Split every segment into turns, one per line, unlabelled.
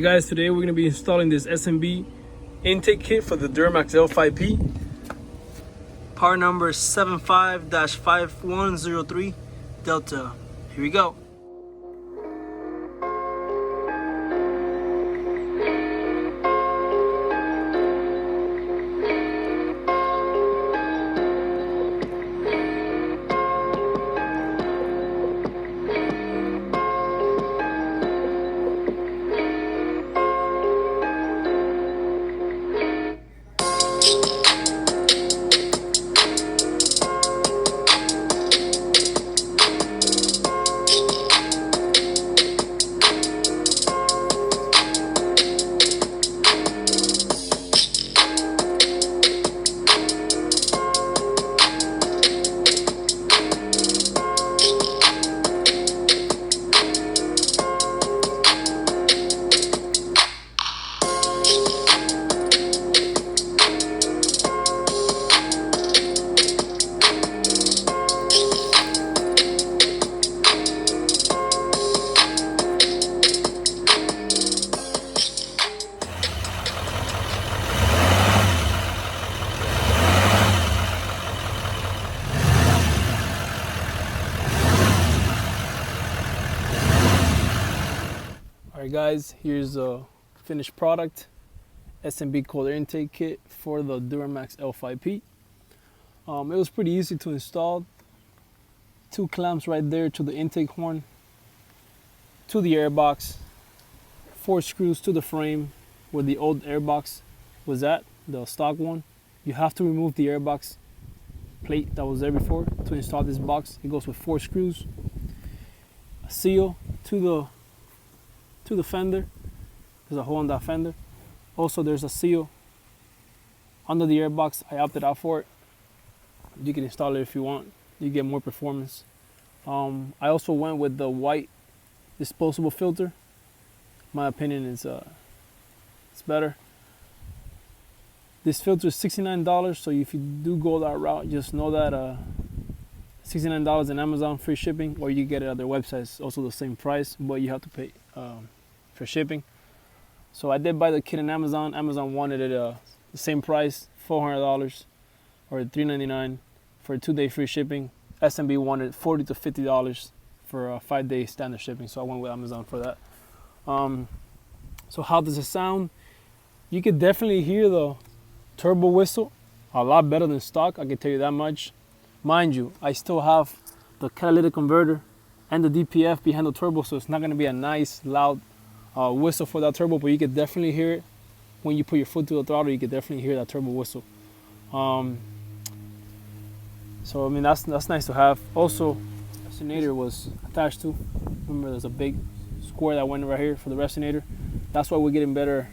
Hey guys, today we're going to be installing this S&B intake kit for the Duramax L5P. Part number 75-5103 Delta. Here we go. Alright guys, here's a finished product, S&B Cold Air Intake kit for the Duramax L5P. It was pretty easy to install. 2 clamps right there to the intake horn, to the airbox, 4 screws to the frame where the old airbox was at, the stock one. You have to remove the airbox plate that was there before to install this box. It goes with 4 screws, a seal to the fender. There's a hole in that fender. Also there's a seal under the airbox. I opted out for it. You can install it if you want. You get more performance. I also went with the white disposable filter. My opinion is it's better. This filter is $69, so if you do go that route, just know that $69 in Amazon, free shipping, or you get it at their website. It's also the same price, but you have to pay for shipping. So I did buy the kit in Amazon. Amazon wanted it the same price, $400 or $399 for a 2-day free shipping. S&B wanted $40 to $50 for a 5-day standard shipping, so I went with Amazon for that. So how does it sound? You could definitely hear the turbo whistle a lot better than stock, I can tell you that much. Mind you, I still have the catalytic converter and the DPF behind the turbo, so it's not going to be a nice loud whistle for that turbo, but you can definitely hear it when you put your foot to the throttle. You can definitely hear that turbo whistle. So I mean, that's nice to have. Also, the resonator was attached to. Remember, there's a big square that went right here for the resonator. That's why we're getting better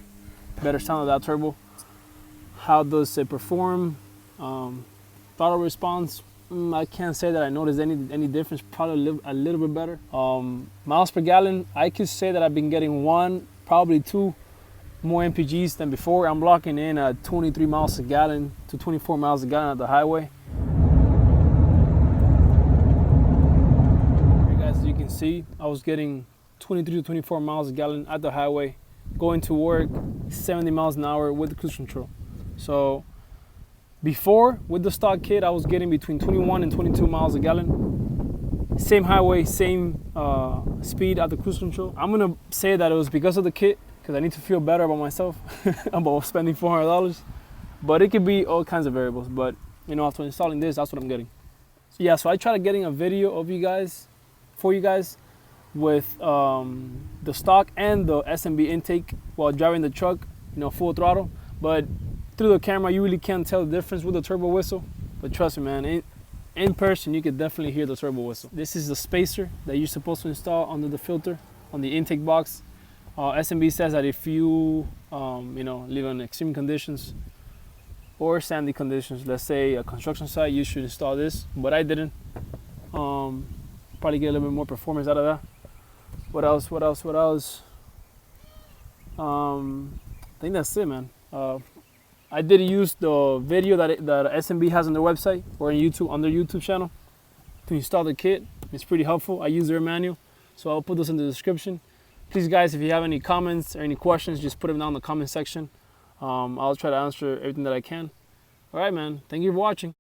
sound of that turbo. How does it perform? Throttle response, I can't say that I noticed any difference. Probably a little bit better. Miles per gallon, I could say that I've been getting 1, probably 2 more MPGs than before. I'm blocking in at 23 miles a gallon to 24 miles a gallon at the highway. Hey guys, as you can see, I was getting 23 to 24 miles a gallon at the highway, going to work 70 miles an hour with the cruise control. So before, with the stock kit, I was getting between 21 and 22 miles a gallon. Same highway, same speed at the cruise control. I'm gonna say that it was because of the kit, because I need to feel better about myself about spending $400. But it could be all kinds of variables. But you know, after installing this, that's what I'm getting. So yeah, so I tried getting a video of you guys, for you guys, with the stock and the S&B intake while driving the truck, you know, full throttle. But through the camera, you really can't tell the difference with the turbo whistle. But trust me, man, in person, you can definitely hear the turbo whistle. This is the spacer that you're supposed to install under the filter on the intake box. S&B says that if you, you know, live in extreme conditions or sandy conditions, let's say a construction site, you should install this. But I didn't. Probably get a little bit more performance out of that. What else? I think that's it, man. I did use the video that S&B has on their website or on YouTube, on their YouTube channel, to install the kit. It's pretty helpful. I use their manual, so I'll put this in the description. Please guys, if you have any comments or any questions, just put them down in the comment section. I'll try to answer everything that I can. All right, man. Thank you for watching.